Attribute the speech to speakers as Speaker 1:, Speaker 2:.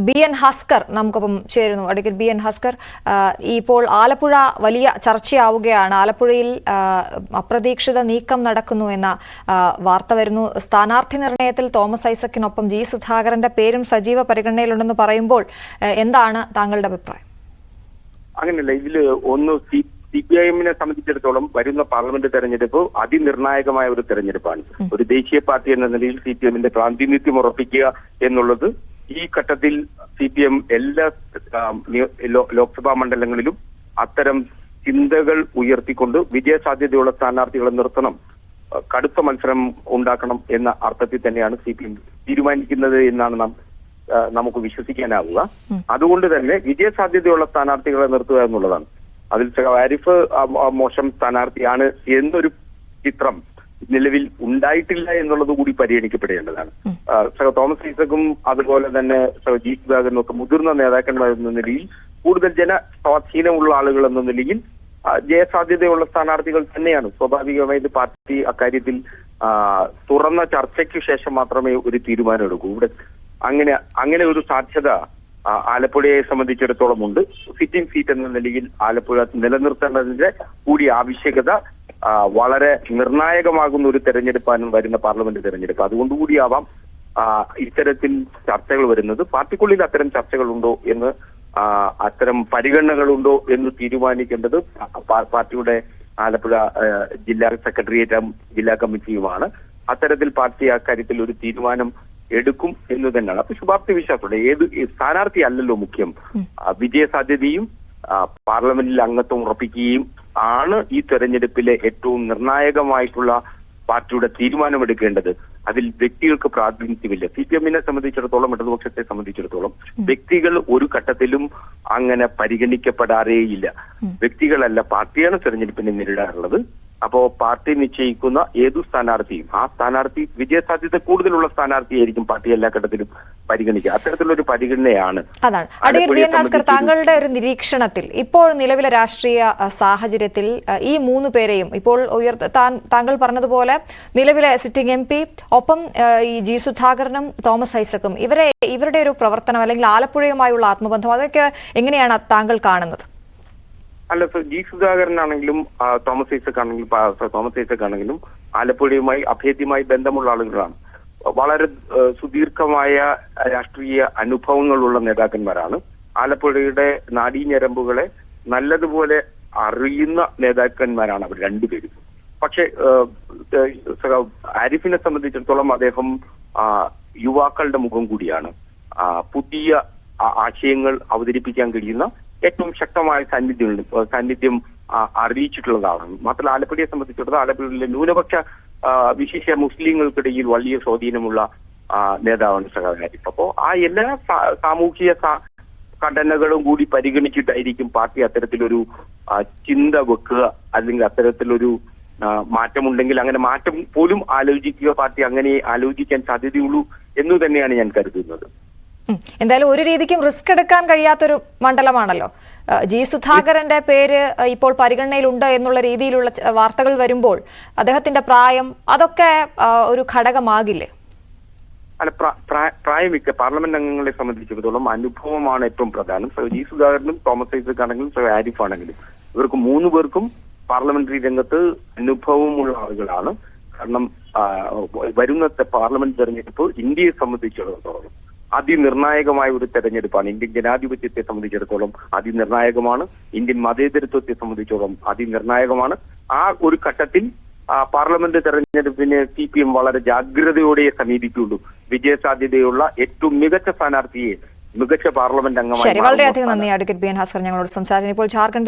Speaker 1: ബി.എൻ. ഹസ്കർ നമുക്കൊപ്പം ചേരുന്നു. അഡ്വക്കേറ്റ് ബി.എൻ. ഹസ്കർ, ഇപ്പോൾ ആലപ്പുഴ വലിയ ചർച്ചയാവുകയാണ്. ആലപ്പുഴയിൽ അപ്രതീക്ഷിത നീക്കം നടക്കുന്നു എന്ന വാർത്ത വരുന്നു. സ്ഥാനാർത്ഥി നിർണയത്തിൽ തോമസ് ഐസക്കിനൊപ്പം ജി സുധാകരന്റെ പേരും സജീവ പരിഗണനയിലുണ്ടെന്ന് പറയുമ്പോൾ എന്താണ് താങ്കളുടെ അഭിപ്രായം?
Speaker 2: അങ്ങനെയല്ല, ഇതില് ഒന്ന് CPIM-നെ സംബന്ധിച്ചിടത്തോളം വരുന്ന പാർലമെന്റ് തെരഞ്ഞെടുപ്പ് അതിനിർണായകമായ ഒരു തെരഞ്ഞെടുപ്പാണ്. ഒരു ദേശീയ പാർട്ടി എന്ന നിലയിൽ CPM-ന്റെ പ്രാതിനിധ്യം ഉറപ്പിക്കുക എന്നുള്ളത് ഈ ഘട്ടത്തിൽ CPM എല്ലാ ലോക്സഭാ മണ്ഡലങ്ങളിലും അത്തരം ചിന്തകൾ ഉയർത്തിക്കൊണ്ട് വിജയസാധ്യതയുള്ള സ്ഥാനാർത്ഥികളെ നിർത്തണം, കടുത്ത മത്സരം ഉണ്ടാക്കണം എന്ന അർത്ഥത്തിൽ തന്നെയാണ് CPM തീരുമാനിക്കുന്നത് എന്നാണ് നമുക്ക് വിശ്വസിക്കാനാവുക. അതുകൊണ്ട് തന്നെ വിജയസാധ്യതയുള്ള സ്ഥാനാർത്ഥികളെ നിർത്തുക എന്നുള്ളതാണ്. അതിൽ ആരിഫ് മോശം സ്ഥാനാർത്ഥിയാണ് എന്നൊരു ചിത്രം നിലവിൽ ഉണ്ടായിട്ടില്ല എന്നുള്ളത് കൂടി പരിഗണിക്കപ്പെടേണ്ടതാണ്. തോമസ് ഐസക്കും അതുപോലെ തന്നെ ജി സുധാകരനും ഒക്കെ മുതിർന്ന നേതാക്കന്മാർ എന്ന നിലയിൽ കൂടുതൽ ജനസ്വാധീനമുള്ള ആളുകൾ എന്ന നിലയിൽ ജയസാധ്യതയുള്ള സ്ഥാനാർത്ഥികൾ തന്നെയാണ്. സ്വാഭാവികമായിട്ട് പാർട്ടി അക്കാര്യത്തിൽ തുറന്ന ചർച്ചയ്ക്ക് ശേഷം മാത്രമേ ഒരു തീരുമാനം എടുക്കൂ. ഇവിടെ അങ്ങനെ ഒരു സാധ്യത ആലപ്പുഴയെ സംബന്ധിച്ചിടത്തോളം ഉണ്ട്. സിറ്റിംഗ് സീറ്റ് എന്ന നിലയിൽ ആലപ്പുഴ നിലനിർത്തേണ്ടതിന്റെ കൂടി ആവശ്യകത വളരെ നിർണായകമാകുന്ന ഒരു തെരഞ്ഞെടുപ്പാണ് വരുന്ന പാർലമെന്റ് തെരഞ്ഞെടുപ്പ്. അതുകൊണ്ടുകൂടിയാവാം ഇത്തരത്തിൽ ചർച്ചകൾ വരുന്നത്. പാർട്ടിക്കുള്ളിൽ അത്തരം ചർച്ചകളുണ്ടോ എന്ന്, അത്തരം പരിഗണനകളുണ്ടോ എന്ന് തീരുമാനിക്കേണ്ടത് പാർട്ടിയുടെ ആലപ്പുഴ ജില്ലാ സെക്രട്ടേറിയറ്റും ജില്ലാ കമ്മിറ്റിയുമാണ്. അത്തരത്തിൽ പാർട്ടി അക്കാര്യത്തിൽ ഒരു തീരുമാനം എടുക്കും എന്ന് തന്നെയാണ്. അപ്പൊ ശുഭാപ്തി വിശ്വാസമുണ്ട്. സ്ഥാനാർത്ഥി അല്ലല്ലോ മുഖ്യം, വിജയസാധ്യതയും പാർലമെന്റിൽ അംഗത്വം ഉറപ്പിക്കുകയും ആണ് ഈ തെരഞ്ഞെടുപ്പിലെ ഏറ്റവും നിർണായകമായിട്ടുള്ള പാർട്ടിയുടെ തീരുമാനമെടുക്കേണ്ടത്. അതിൽ വ്യക്തികൾക്ക് പ്രാതിനിധ്യമില്ല. CPM-നെ സംബന്ധിച്ചിടത്തോളം, ഇടതുപക്ഷത്തെ സംബന്ധിച്ചിടത്തോളം വ്യക്തികൾ ഒരു ഘട്ടത്തിലും അങ്ങനെ പരിഗണിക്കപ്പെടാറേയില്ല. വ്യക്തികളല്ല, പാർട്ടിയാണ് തെരഞ്ഞെടുപ്പിനെ നേരിടാറുള്ളത്. അപ്പോ പാർട്ടി നിശ്ചയിക്കുന്ന ഏതു സ്ഥാനാർത്ഥിയും ആ സ്ഥാനാർത്ഥി വിജയസാധ്യത കൂടുതലുള്ള സ്ഥാനാർത്ഥിയായിരിക്കും പാർട്ടി എല്ലാ ഘട്ടത്തിലും പരിഗണിക്കുക. അത്തരത്തിലൊരു പരിഗണനയാണ്.
Speaker 1: അതാണ് അഡ്വക്കേറ്റ് ബി.എൻ. ഹസ്കർ, താങ്കളുടെ ഒരു നിരീക്ഷണത്തിൽ ഇപ്പോൾ നിലവിലെ രാഷ്ട്രീയ സാഹചര്യത്തിൽ ഈ മൂന്ന് പേരെയും ഇപ്പോൾ താങ്കൾ പറഞ്ഞതുപോലെ നിലവിലെ സിറ്റിംഗ് MP ഒപ്പം ഈ ജി സുധാകരനും തോമസ് ഐസക്കും ഇവരുടെ ഒരു പ്രവർത്തനം അല്ലെങ്കിൽ ആലപ്പുഴയുമായുള്ള ആത്മബന്ധം അതൊക്കെ എങ്ങനെയാണ് താങ്കൾ കാണുന്നത്?
Speaker 2: അല്ല, ജി സുധാകരനാണെങ്കിലും തോമസ് ഐസക്കാണെങ്കിലും ആലപ്പുഴയുമായി അഭേദ്യമായി ബന്ധമുള്ള ആളുകളാണ്. വളരെ സുദീർഘമായ രാഷ്ട്രീയ അനുഭവങ്ങളുള്ള നേതാക്കന്മാരാണ്. ആലപ്പുഴയുടെ നാഡീഞരമ്പുകളെ നല്ലതുപോലെ അറിയുന്ന നേതാക്കന്മാരാണ് അവർ രണ്ടുപേരും. പക്ഷെ ആരിഫിനെ സംബന്ധിച്ചിടത്തോളം അദ്ദേഹം യുവാക്കളുടെ മുഖം കൂടിയാണ്. പുതിയ ആശയങ്ങൾ അവതരിപ്പിക്കാൻ കഴിയുന്ന ഏറ്റവും ശക്തമായ സാന്നിധ്യം അറിയിച്ചിട്ടുള്ളതാണ്. മാത്രമല്ല ആലപ്പുഴയെ സംബന്ധിച്ചിടത്തോളം ആലപ്പുഴയിലെ ന്യൂനപക്ഷ വിശേഷ മുസ്ലിങ്ങൾക്കിടയിൽ വലിയ സ്വാധീനമുള്ള നേതാവാണ് ആരിഫ്. അപ്പോ ആ എല്ലാ സാമൂഹിക ഘടനകളും കൂടി പരിഗണിച്ചിട്ടായിരിക്കും പാർട്ടി അത്തരത്തിലൊരു ചിന്ത വെക്കുക. അല്ലെങ്കിൽ അത്തരത്തിലൊരു മാറ്റമുണ്ടെങ്കിൽ അങ്ങനെ മാറ്റം പോലും ആലോചിക്കുക. പാർട്ടി അങ്ങനെ ആലോചിക്കാൻ സാധ്യതയുള്ളൂ എന്ന് തന്നെയാണ് ഞാൻ കരുതുന്നത്.
Speaker 1: എന്തായാലും ഒരു രീതിക്കും റിസ്ക് എടുക്കാൻ കഴിയാത്തൊരു മണ്ഡലമാണല്ലോ. ജി സുധാകരന്റെ പേര് ഇപ്പോൾ പരിഗണനയിലുണ്ട് എന്നുള്ള രീതിയിലുള്ള വാർത്തകൾ വരുമ്പോൾ അദ്ദേഹത്തിന്റെ പ്രായം അതൊക്കെ ഒരു ഘടകമാകില്ലേ?
Speaker 2: അല്ല, പ്രായമിക്ക പാർലമെന്റ് അംഗങ്ങളെ സംബന്ധിച്ചിടത്തോളം അനുഭവമാണ് ഏറ്റവും പ്രധാനം. ജി സുധാകരനും തോമസ് ഐസക് ആണെങ്കിലും ആരിഫ് ആണെങ്കിലും ഇവർക്ക് മൂന്ന് പേർക്കും പാർലമെന്ററി രംഗത്ത് അനുഭവമുള്ള ആളുകളാണ്. കാരണം വരുന്ന പാർലമെന്റ് തെരഞ്ഞെടുപ്പ് ഇന്ത്യയെ സംബന്ധിച്ചിടത്തോളം അതിനിർണായകമായ ഒരു തെരഞ്ഞെടുപ്പാണ്. ഇന്ത്യൻ ജനാധിപത്യത്തെ സംബന്ധിച്ചിടത്തോളം അതിനിർണായകമാണ്. ഇന്ത്യൻ മതേതരത്വത്തെ സംബന്ധിച്ചിടത്തോളം അതിനിർണായകമാണ്. ആ ഒരു ഘട്ടത്തിൽ പാർലമെന്റ് തെരഞ്ഞെടുപ്പിന് CPM വളരെ ജാഗ്രതയോടെ സമീപിക്കുള്ളൂ. വിജയസാധ്യതയുള്ള ഏറ്റവും മികച്ച സ്ഥാനാർത്ഥിയെ മികച്ച പാർലമെന്റ് അംഗമായി.
Speaker 1: വളരെയധികം നന്ദി അഡ്വക്കേറ്റ് ബി.എൻ. ഹസ്കർ ഞങ്ങളോട് സംസാരിച്ചു. ഇപ്പോൾ ജാർഖണ്ഡ്